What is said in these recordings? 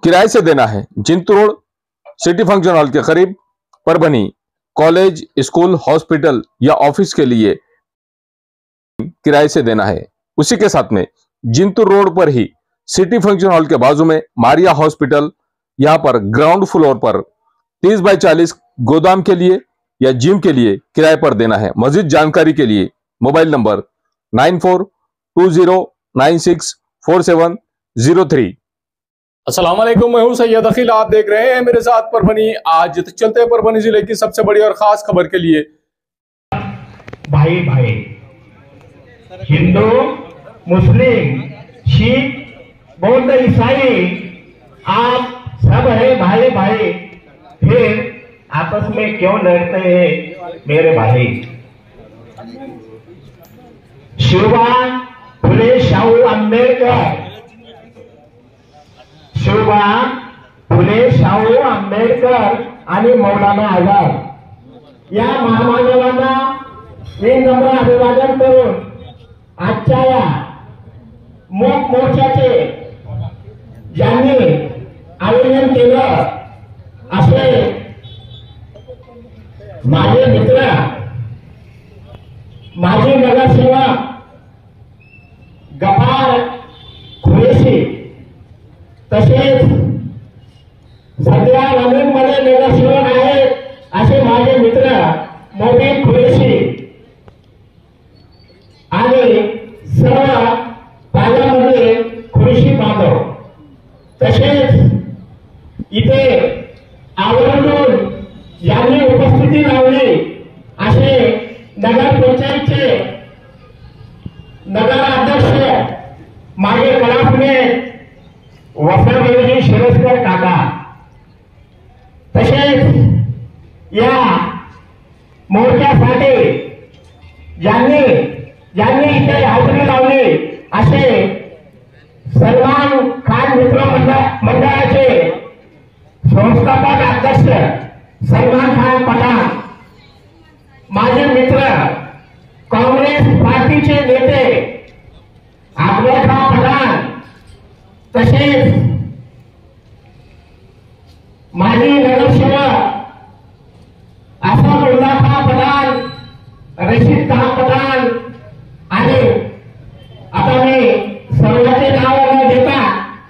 किराए से देना है। Jintur road city function hall के करीब परभनी कॉलेज, स्कूल, हॉस्पिटल या ऑफिस के लिए किराए से देना है। उसी के साथ में जिंतूर रोड पर ही सिटी फंक्शन हॉल के बाजू में मारिया हॉस्पिटल, यहाँ पर ग्राउंड फ्लोर पर 30 बाय 40 गोदाम के लिए या जिम के लिए किराए पर देना है। मजीद जानकारी के लिए मोबाइल नंबर 9420964703। अस्सलाम वालेकुम, मैं हूं सैयद अखिल। आप देख रहे हैं मेरे साथ परभनी। आज चलते हैं परभनी जिले की सबसे बड़ी और खास खबर के लिए। भाई भाई, हिंदू, मुस्लिम, सिख, बौद्ध, ईसाई, आप सब है भाई भाई, फिर आपस में क्यों लड़ते हैं मेरे भाई। शिवबा फुले शाहू आंबेडकर, शिवबा फुले शाहू आंबेडकर आणि मौलाना आझाद या महामानवांना मी नम्र अभिवादन करून आजच्या या मूक मोर्चाचे ज्यांनी आयोजन केलं असे माझे मित्र, माजी नगरसेवक गफार कुरेशी, तसेच सध्या रनिंगमध्ये नगरसेवक आहेत असे माझे मित्र मोबीन कुरेशी आणि सर्व पाल्यामध्ये कुरेशी बांधव, तसेच इथे आवर्जून यांनी उपस्थिती लावली असे नगर पंचायतचे नगराध्यक्ष मागे कलापुणे वसंतजी शिरस्कर काका, तसेच या मोर्चासाठी ज्यांनी इथे हजेरी लावली असे सलमान खान मित्र मंडळाचे संस्थापक अध्यक्ष सलमान खान पठाण, माझे मित्र काँग्रेस पार्टीचे नेते अफजलखान पठाण, तसेच माजी नगरसेवक असदुल्लाह पठाण, रशीद खान पठाण आणि आता मी सर्वांचे नाव न देता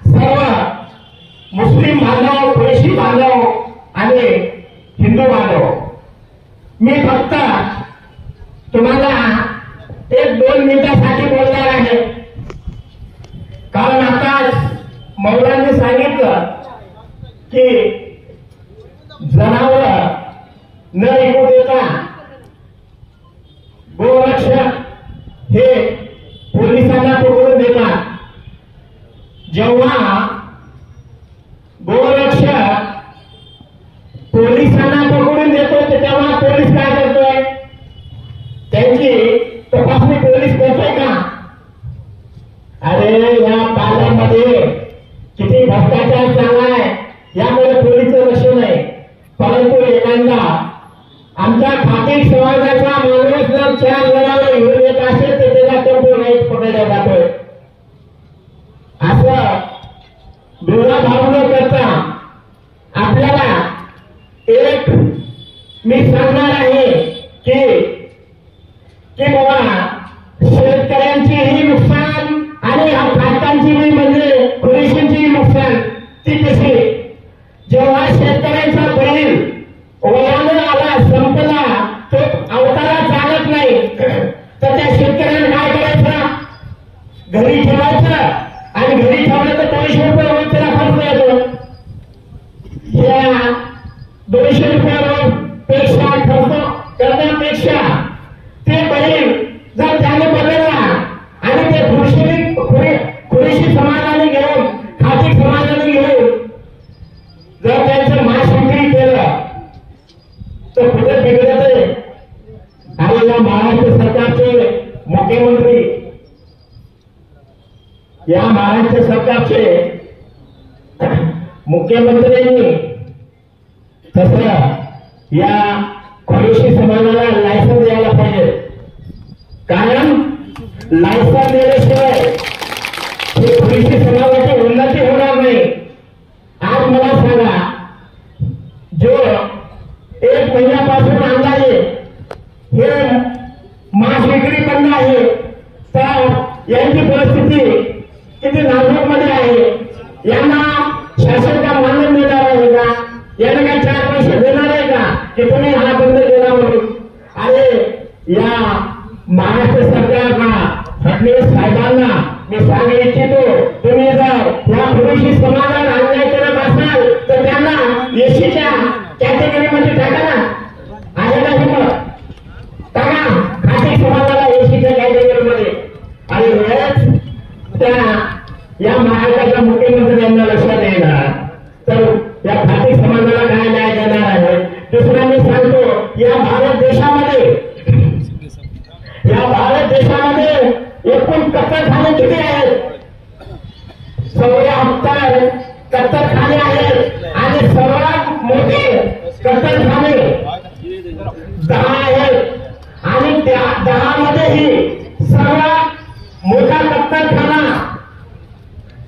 सर्व मुस्लिम बांधव, कुरेशी बांधव आणि हिंदू बांधव, मी फक्त तुम्हाला 1-2 मिनिटासाठी बोलणार आहे. कारण आताच मौलांनी सांगितलं की जनावर न ऐकू देता गोरक्षक हे पोलिसांना पकडून देतात. जेव्हा गोरक्षक पोलिसांना पकडून देतो तेव्हा पोलीस काय करतोय, त्यांची तपासणी पोलीस करतोय का? अरे या पाल्यामध्ये किती भ्रष्टाचार चाललाय, यामुळे पोलीसचं लक्ष नाही. परंतु एखादा आमच्या खाटीक समाजाचा माणूस जर 4 जणांना घेऊन येत असेल तर त्याचा टेम्पो नाही पकडला जातोय. असं दुराभाव न करता आपल्याला एक मी सांगणार आहे की बाबा शेतकऱ्यांचीही नुकसान आणि खातांचीही म्हणजे कुरेशींचीही नुकसान ती कशी. जेव्हा शेतकऱ्यांचा बैल वयाने आला, संपला, तो अवतारा चालत नाही तर त्या शेतकऱ्याने काय करायचं, घरी ठेवायचं आणि घरी ठेवलं तर 200 रुपये रोज त्याला खर्च येतो. या 200 रुपये पेक्षा खर्च करण्यापेक्षा ते बैल जर त्याने बदलला आणि ते कुरेशी समाजाने घेऊन, खाटी समाजाने घेऊन जर त्यांचं मांस विक्री केलं तर पुढे बिघडते. आणि या महाराष्ट्र सरकारचे मुख्यमंत्री, या महाराष्ट्र सरकारचे मुख्यमंत्र्यांनी तसं या कुरेशी समाजाला लायसन द्यायला पाहिजे. कारण लायसन दिल्याशिवाय कुरेशी समाजाची उन्नती होणार नाही. आज मला सांगा, जो 1 महिन्यापासून अंदाजे हे मांस विक्री बंद आहे, तर यांची परिस्थिती किती नाजूक मध्ये आहे. यांना शासन का मान्य मिळणार आहे का? यांना काही 4 पैसे देणार आहे का की तुम्ही हा बंद केला म्हणून? आणि या महाराष्ट्र सरकारला, फडणवीस साहेबांना मी सांगू इच्छितो, तुम्ही जर या पुरुषी समाजाला अन्याय करत असाल तर त्यांना एसीच्या कॅटेगरीमध्ये टाका ना. आहे का हिंमत? टाका खासगी समाजाला एसीच्या कॅटेगरीमध्ये. आणि वेळेस त्या या महाराष्ट्राच्या मुख्यमंत्र्यांना लक्षात येणार तर या खासगी समाजाला काय न्याय देणार आहे. दुसरा मी सांगतो, या भारत देशामध्ये एकूण कत्तलखाने किती आहेत? 74 कत्तलखाने आहेत आणि सर्वात मोठे कत्तलखाने 10 आहेत. आणि त्या 10 मध्येही सर्वात मोठा कत्तलखाना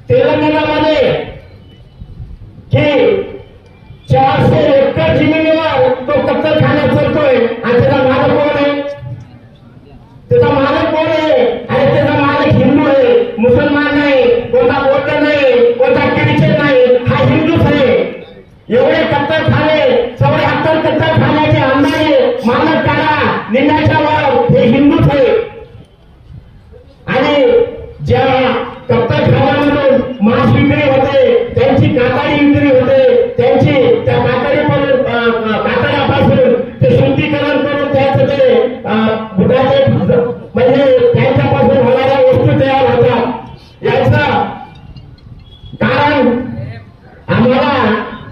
तेलंगणामध्ये की 400 एकर जमिनीवर तो कत्तलखाना चालतोय. आणि त्याचा मालक कोण आहे? त्याचा मालक कोण आहे? आणि त्याचा मालक हिंदू आहे, मुसलमान नाही, कोणता बौद्ध नाही, कोणता ख्रिश्चन नाही, हा हिंदूच आहे. एवढे कत्तलखाने, 74 कत्तलखान्याचे अंदाजे मालक काढा, निम्याच्या वर हे हिंदूच आहे. आणि ज्या कत्तलखान्यामधून मांस विक्री होते, त्यांची कातडी विक्री होते, त्यांची त्या कातड्यापासून ते शुद्धीकरण करून त्याचं ते बुटाचे म्हणजे त्यांच्यापासून होणाऱ्या वस्तू तयार होतात. याचं कारण आम्हाला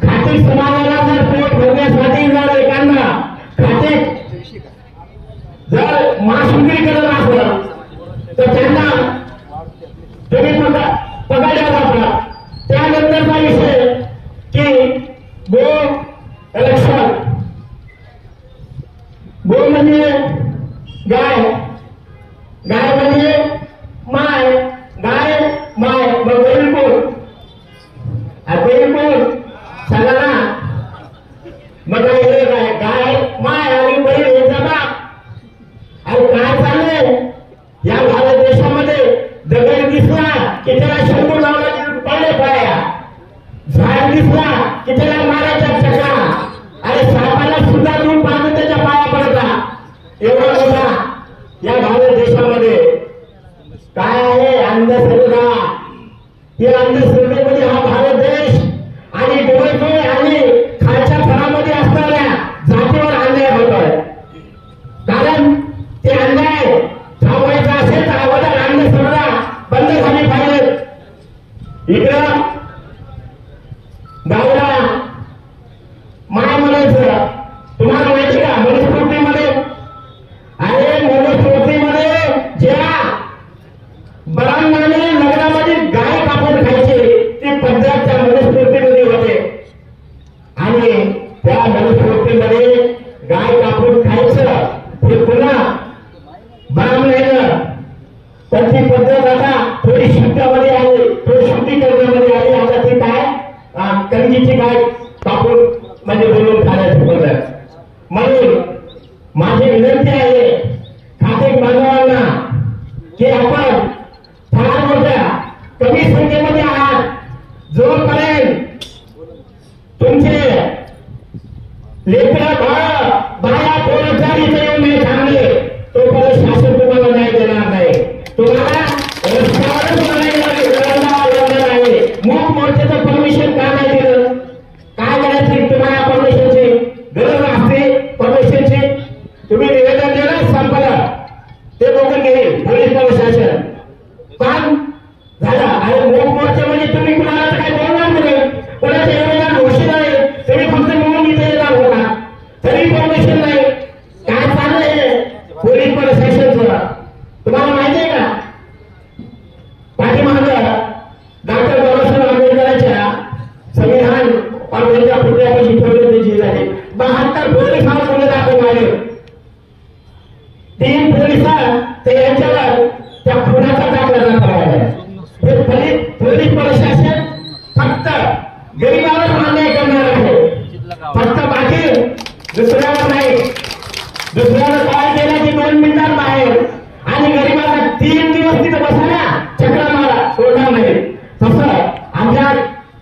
खाती समाजाला जर पोट भरण्यासाठी जर एखादा खाते जर मांस विक्री करत असलं तर त्यांना तुम्ही पकडल्या जातात. त्यानंतरचा विषय की गो रक्षण. गो म्हणजे गाय, गाय म्हणजे माय, गाय माय, मग बैल कोण? बैल कोण सांगा ना. मग हे गाय माय आणि बैल यांचा बाप. आणि काय चाललंय या भारत देशामध्ये? दगड दिसला की त्याला शंभू लावला पडले पाया, झाड दिसला की त्याला मारायच्या चका, आणि सापाला सुद्धा दूर पाहून त्याच्या पाया पडता. एवढा मोठा या भारत देशामध्ये काय आहे? अंधश्रद्धा. ही अंधश्रद्धेमध्ये हा भारत देश आणि डोळे आणि खालच्या थरामध्ये असणाऱ्या जातीवर अन्याय होतोय. कारण ते अन्याय थांबवायचा असेल तर अगोदर अंधश्रद्धा बंद झाली पाहिजे. इकडं गावाला माय म्हणायचं, तुम्हाला माहिती का मनुस्मृतीमध्ये? अरे मनुस्मृतीमध्ये ज्या ब्राह्मणाने लग्नामध्ये गाय कापून खायची ती पद्धत त्या मनुस्मृतीमध्ये होते. आणि त्या मनुस्मृतीमध्ये गाय कापून खायचं हे पुन्हा ब्राह्मणानं त्यांची पद्धत आता थोडी शुद्धामध्ये आली, थोडी शुद्धी करण्यामध्ये आली. आता ती काय कंगीची गाय कापून म्हणजे बोलून खाण्याची पद्धत. म्हणून माझी विनंती आहे खाते बांधवांना की आपण फार मोठ्या कमी संख्येमध्ये आहात. जोपर्यंत तुमचे लेकरं बाळा पोरं इथे येऊन नाही थांबले तोपर्यंत शासन तुम्हाला न्याय देणार नाही. तुम्हाला रस्त्यावरच लढणार आहे. मूक मोर्चाचं परमिशन का नाही दिलं? काय करायचं? तुम्हाला परमिशनची गरज असते. परमिशनची तुम्ही निवेदन दिलं, संपलं, ते बघून घेईल पोलीस प्रशासन. पण झालं. आणि मूक मोर्चा म्हणजे तुम्ही कुणाला काय बोलणार नाही, कुणाचं निवेदन घोषित आहे, तुम्ही फक्त म्हणून इथे येणार होता, तरी परमिशन नाही. काय चाललंय पोलीस प्रशासनचं तुम्हाला माहिती आहे का? पाठीमागं डॉक्टर बाबासाहेब आंबेडकरांच्या संविधान पाठवण्याच्या पुतळ्यापाशी ठेवले जी झाले 72 पोलिसांना गुन्हे दाखल मारले. 3 पोलिस ते यांच्यावर त्या खुनाचा दाखला दाखल आहे. हे पोलीस प्रशासन फक्त गरीबावर अन्याय करणार आहे. फक्त बाकी दुसऱ्यावर नाही. दुसऱ्यावर काय केलं की 2 मिनिटात बाहेर आणि गरीबाला 3 दिवस तिथे बसायला चक्रा मारा सोडणार नाही. तसं आमच्या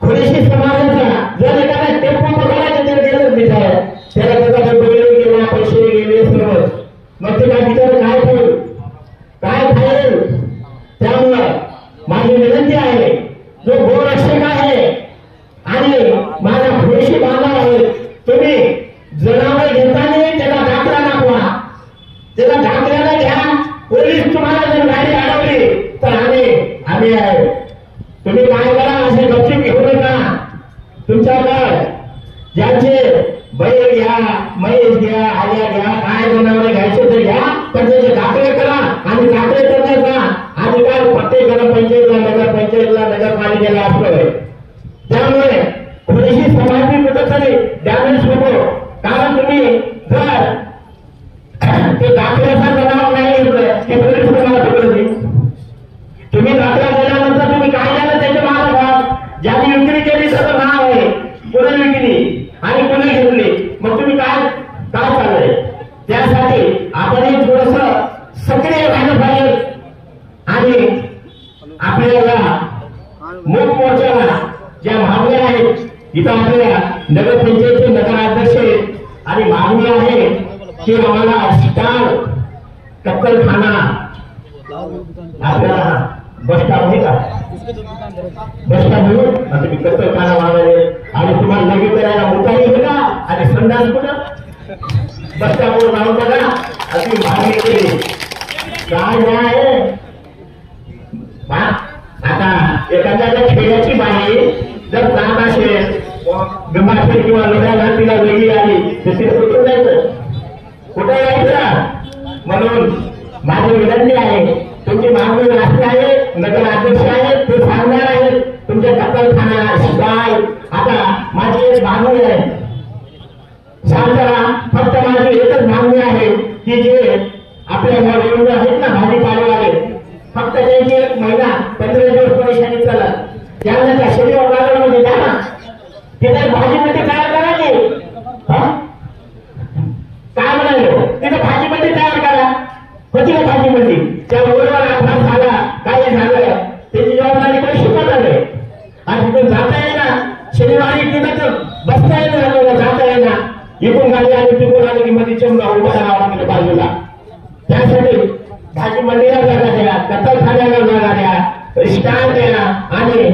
खुरीशी समाजाचा जर एखादा टेम्पो पकडायचं तर गेलं मिठाय त्याला त्याचा बिल गेला पैसे गेले सर्व मग ते काय बिचार काय खाईल. त्यामुळं माझी विनंती आहे जो गोरक्षक आहे आणि माझा खुरीशी बांधव आहे तुम्ही जनावर घेताना त्याला ढाकरा दाखवा. त्याला ढाकऱ्याला घ्या. पोलीस तुम्हाला जर गाडी अडवली तर आम्ही आहे. तुम्ही काय करा असे गपचूप घेऊ नका. तुमच्याकडे ज्यांचे बैल घ्या म्हैस घ्या आल्या घ्या काय जनावर घ्यायचे तर घ्या पण त्याचे दाखले करा आणि दाखले करण्याचा अधिकार प्रत्येक ग्रामपंचायतला नगरपंचायतला नगरपालिकेला असतोय. त्यामुळे थोडीशी समाजी कुठेतरी डॅमेज होतो. कारण तुम्ही जर ते दाखल्याचा नाव नाही घेतलं की पोलीस तुम्हाला पकडतील. तुम्ही दाखला दिल्यानंतर तुम्ही काय झालं त्याच्या मागे ज्यांनी विक्री केली त्याचं नाव आहे पुढे विक्री आणि पुढे घेतली मग तुम्ही काय चाललंय. त्यासाठी आपण थोडस सक्रिय राहिलं पाहिजे आणि आपल्याला मूक मोर्चाला ज्या मागण्या आहेत इथं आपल्या नगरपंचायतचे नगराध्यक्ष आणि मागणी आहे की आम्हाला स्टॉल कत्तलखाना आपल्याला बस स्टॉप नाही का बस स्टॉप मिळून तुम्ही कत्तलखाना मागायला आणि तुम्हाला लगेच करायला मुताही होता आणि संडास कुठं बस स्टॉपवर जाऊन बघा अशी मागणी केली काय आहे. आता एखाद्या खेड्याची बाई जर जात असेल गंगाखेड किंवा लोढ्याला तिला वेगळी आली तर तिला कुठून जायचं कुठे जायचं. म्हणून माझी विनंती आहे तुमची मागणी राष्ट्र आहे नगराध्यक्ष आहे ते सांगणार आहे तुमच्या कत्तलखाना शिवाय. आता माझी एक मागणी आहे सांग करा. फक्त माझी एकच मागणी आहे की जे आपल्या रेल्वे आहेत ना भाजीपालेवाले फक्त त्यांची एक महिना 15 दिवस परेशानी चालत त्यांना त्या शनिवार बाजारामध्ये द्या ना. तिथे भाजीमध्ये तयार करायचे काय म्हणाले तिथे भाजीमध्ये तयार करा. होती का भाजीमध्ये त्या रोडवर अपघात झाला काही झालं त्याची जबाबदारी काही शिकत आले आणि तिथून जाता येईना शनिवारी तिथं तर बसता येईना जाता येईना इकडून गाडी आली तिकडून आली की मध्ये चमडा उभा राहावा तिथे बाजूला. त्यासाठी भाजी मंडीला जागा द्या कत्तलखान्याला जागा द्या स्टॉल द्या आणि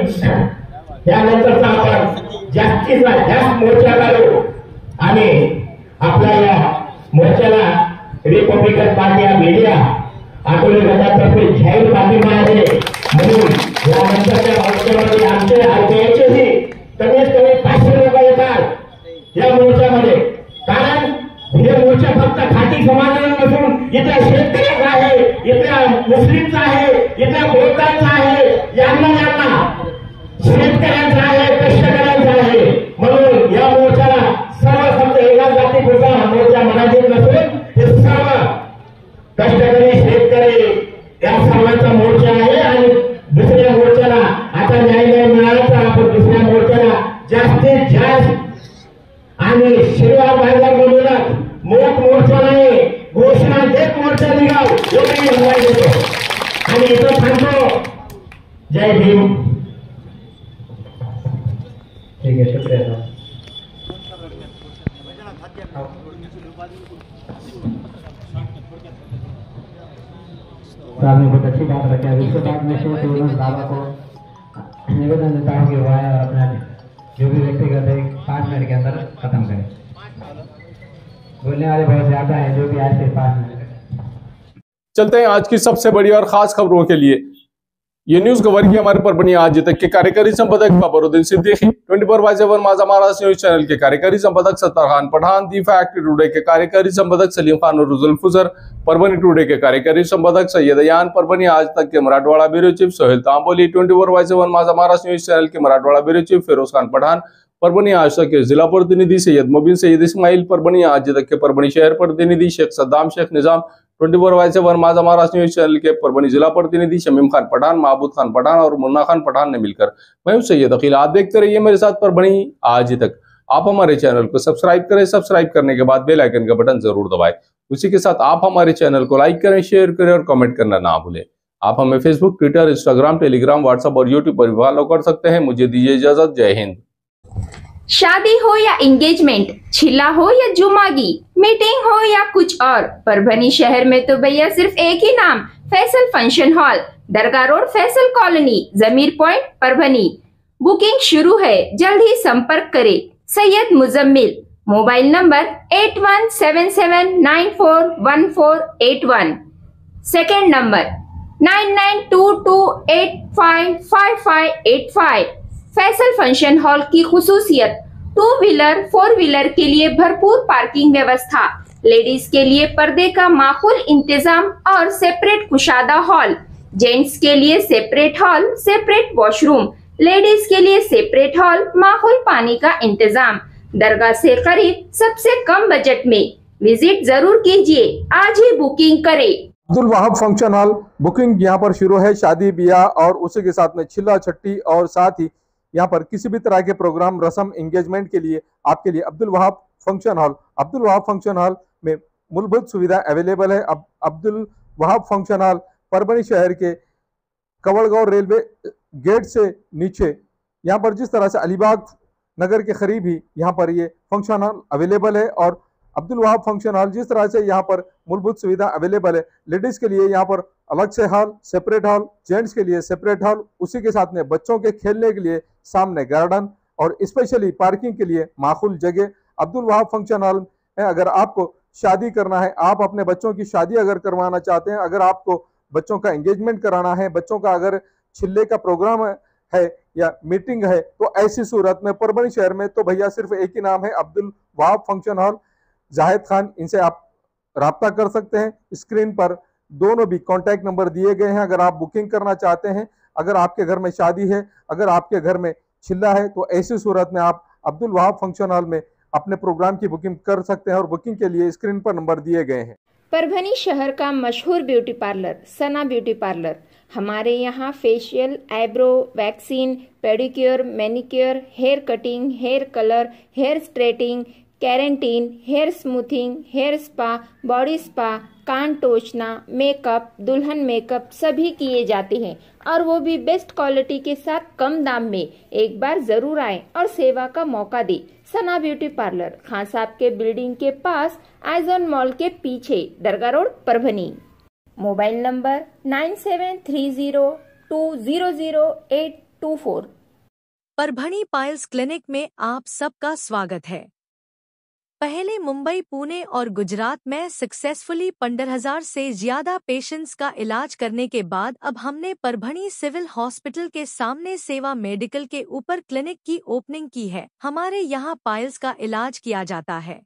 त्यानंतरचा आपण जास्तीचा जास्त मोर्चा काढू आणि आपल्या या मोर्चाला Republican Party of India Akole गटातर्फे जाहीर पाठिंबा आहे. म्हणून यानंतरच्या मोर्चामध्ये आमचे आयपीआयचे कमीत कमी 500 लोक येतात या मोर्चामध्ये. कारण हे मोर्चा फक्त खाटी समाजाला नसून इथल्या शेतकऱ्याचा आहे इथल्या मुस्लिमचा आहे इथल्या बौद्धांचा आहे यांना शेतकऱ्यांचा आहे कष्टकऱ्यांचा आहे. म्हणून या मोर्चाला सर्व फक्त एका जातीपुरता मोर्चा म्हणायचे नसून हे सर्व कष्टकरी शेतकरी या सर्वांचा मोर्चा आहे. आणि दुसऱ्या मोर्चाला आता न्याय मिळाला तर आपण दुसऱ्या मोर्चाला जास्तीत जास्त आणि शनिवार बाजार बोलूनच मोठ मोर्चा नाही घोषणा देत मोर्चा निघाव एवढी हवाई देतो आणि इथं थांबतो. जय भीम. ठीक आहे शुक्रिया. आपने बहुत अच्छी बात रखी. इसके बाद में शेख बाबा को निवेदन देता हूँ कि वह अपना जो भी व्यक्तिगत है 5 मिनट के अंदर खत्म करें. बोलने वाले बहुत ज्यादा है जो भी आज से 5 मिनट. चलते हैं आज की सबसे बड़ी और खास खबरों के लिए. ये न्यूज कवर की हमारे परभणी आज तक के कार्यकारी संपादक बाबरुद्दीन सिद्दीकी, 24/7 माझा महाराष्ट्र न्यूज चैनल के कार्यकारी संपादक Sattar Khan Pathan, the Fact Today के कार्यकारी संपादक सलीम खान और रुजुल फुजर, परभणी टुडे के कार्यकारी संपादक सैयद यान, परभणी आज तक के मराठवाड़ा ब्यूरो चीफ सोहेल तांबोली, 24/7 माझा महाराष्ट्र न्यूज चैनल के मराठवाड़ा ब्यूरो चीफ फिरोज खान पठान, परभणी आज तक के जिला प्रतिनिधि सैयद मुबीन सैयद इस्माइल, परभणी आज तक के परभणी शहर प्रतिनिधि शेख सद्दाम शेख निजाम, 24/7 माझा महाराष्ट्र न्यूज चैनल के परभनी जिला प्रतिनिधि शमीम खान पठान, महबूद खान पठान और मुन्ना खान पठान ने मिलकर मैं हूं सैयद अकील। आप देखते रहिए मेरे साथ परभनी आज तक। आप हमारे चैनल को सब्सक्राइब करें, सब्सक्राइब करने के बाद बेल आइकन का बटन जरूर दबाएं। उसी के साथ आप हमारे चैनल को लाइक करें, शेयर करें और कमेंट करना ना भूलें। आप हमें Facebook, Twitter, Instagram, Telegram, WhatsApp और यूट्यूब पर भी फॉलो कर सकते हैं। मुझे दीजिए इजाजत। जय हिंद। शादी हो या एंगेजमेंट, छिला हो या जुमागी, मीटिंग हो या कुछ और, परभनी शहर में तो भैया सिर्फ एक ही नाम, फैसल फंक्शन हॉल, दरगाह रोड, फैसल कॉलोनी, जमीर पॉइंट, परभनी। बुकिंग शुरू है, जल्द ही संपर्क करें। Syed Muzammil, mobile number 8177941481, second number 9922855585। Faisal function hall की खुसूसियत, 2 व्हीलर 4 व्हीलर के लिए भरपूर पार्किंग व्यवस्था, लेडीज के लिए पर्दे का माकूल इंतजाम और सेपरेट कुशादा हॉल, जेंट्स के लिए separate hall, separate washroom, ladies के लिए सेपरेट हॉल, माकूल पानी का इंतजाम, दरगाह से करीब, सबसे कम बजट में। विजिट जरूर कीजिए, आज ही बुकिंग करें। Abdul Wahab function hall booking यहाँ पर शुरू है। शादी ब्याह और उसी के साथ में छिल्ला छट्टी और साथ ही यहाँ पर किसी भी तरह के प्रोग्राम, रस्म, एंगेजमेंट के लिए आपके लिए अब्दुल वहाब फंक्शन हॉल में मूलभूत सुविधा अवेलेबल है। अब अब्दुल वहाब फंक्शन हॉल परभनी शहर के कवड़गांव रेलवे गेट से नीचे, यहाँ पर जिस तरह से अलीबाग नगर के करीब ही यहाँ पर ये फंक्शन हॉल अवेलेबल है। और अब्दुल वहाब फंक्शन हॉल जिस तरह से यहाँ पर मूलभूत सुविधा अवेलेबल है, लेडीज के लिए यहाँ पर अलग से हॉल, सेपरेट हॉल, जेंट्स के लिए सेपरेट हॉल, उसी के साथ में बच्चों के खेलने के लिए सामने गार्डन और स्पेशली पार्किंग के लिए माकूल जगह अब्दुल वहाब फंक्शन हॉल है। अगर आपको शादी करना है, आप अपने बच्चों की शादी अगर करवाना चाहते हैं, अगर आपको बच्चों का एंगेजमेंट कराना है, बच्चों का अगर छिल्ले का प्रोग्राम है या मीटिंग है, तो ऐसी सूरत में परभनी शहर में तो भैया सिर्फ एक ही नाम है, अब्दुल वहाब फंक्शन हॉल, जाहिद खान। इनसे आप राब्ता कर सकते हैं। स्क्रीन पर दोनों भी कॉन्टैक्ट नंबर दिए गए हैं। अगर आप बुकिंग करना चाहते हैं, अगर आपके घर में शादी है, अगर आपके घर में छिल्ला है, तो ऐसी सूरत में आप अब्दुल वहाब फंक्शन हॉल में अपने प्रोग्राम की बुकिंग कर सकते हैं और बुकिंग के लिए स्क्रीन पर नंबर दिए गए हैं। परभनी शहर का मशहूर beauty parlour Sana beauty parlour. हमारे यहाँ facial, eyebrow, waxing, pedicure, manicure, hair cutting, hair colour, hair straightening, keratin, hair smoothing, hair spa, body spa, कान टोचना, मेकअप, दुल्हन मेकअप सभी किए जाते हैं और वो भी बेस्ट क्वालिटी के साथ कम दाम में। एक बार जरूर आएं और सेवा का मौका दें। सना ब्यूटी पार्लर, खान साहब के बिल्डिंग के पास, आइजॉन मॉल के पीछे, दरगाह road, Parbhani. Mobile number 9730200824। Parbhani piles clinic में आप सबका स्वागत है। पहले मुंबई, पुणे और गुजरात में सक्सेसफुली 15,000 से ज्यादा पेशेंट्स का इलाज करने के बाद अब हमने परभनी सिविल हॉस्पिटल के सामने सेवा मेडिकल के ऊपर क्लिनिक की ओपनिंग की है। हमारे यहाँ पायल्स का इलाज किया जाता है।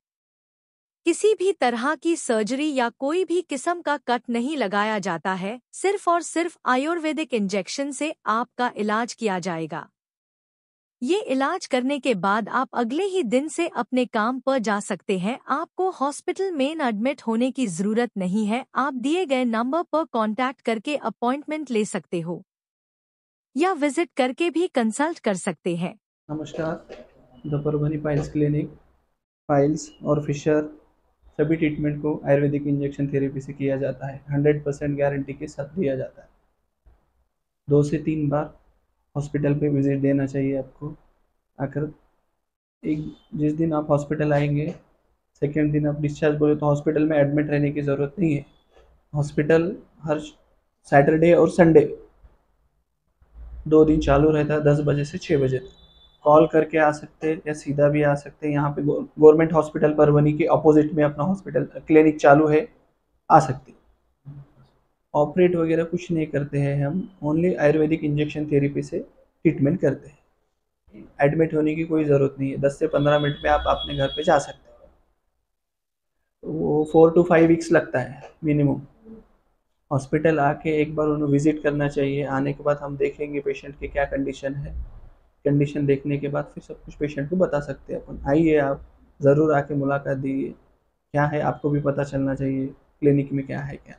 किसी भी तरह की सर्जरी या कोई भी किस्म का कट नहीं लगाया जाता है। सिर्फ और सिर्फ आयुर्वेदिक इंजेक्शन से आपका इलाज किया जाएगा। ये इलाज करने के बाद आप अगले ही दिन से अपने काम पर जा सकते हैं। आपको हॉस्पिटल में एडमिट होने की जरूरत नहीं है। आप दिए गए नंबर पर कांटेक्ट करके अपॉइंटमेंट ले सकते हो या विजिट करके भी कंसल्ट कर सकते हैं। नमस्कार, the Parbhani piles clinic piles और फिशर सभी ट्रीटमेंट को आयुर्वेदिक इंजेक्शन थेरेपी से किया जाता है। 100% गारंटी के साथ दिया जाता है। 2 से 3 बार हॉस्पिटल पे विजिट देना चाहिए आपको। आकर जिस दिन आप हॉस्पिटल आएंगे, सेकेंड दिन आप डिस्चार्ज बोले तो हॉस्पिटल में एडमिट रहने की ज़रूरत नहीं है। हॉस्पिटल हर सैटरडे और संडे 2 दिन चालू रहता है, 10 बजे से 6 बजे तक। कॉल करके आ सकते हैं या सीधा भी आ सकते हैं। यहाँ पे गवर्नमेंट हॉस्पिटल परभनी के अपोजिट में अपना हॉस्पिटल क्लिनिक चालू है, आ सकते हैं। ऑपरेट वगैरह कुछ नहीं करते हैं हम, ओनली आयुर्वेदिक इंजेक्शन थेरेपी से ट्रीटमेंट करते हैं। एडमिट होने की कोई ज़रूरत नहीं है। 10 से 15 मिनट में आप अपने घर पे जा सकते हैं। वो 4 to 5 वीक्स लगता है मिनिमम। हॉस्पिटल आके एक बार उन्हें विजिट करना चाहिए। आने के बाद हम देखेंगे पेशेंट की क्या कंडीशन है। कंडीशन देखने के बाद फिर सब कुछ पेशेंट को बता सकते हैं अपन। आइए, आप ज़रूर आके मुलाकात दीजिए। क्या है आपको भी पता चलना चाहिए क्लिनिक में क्या है क्या।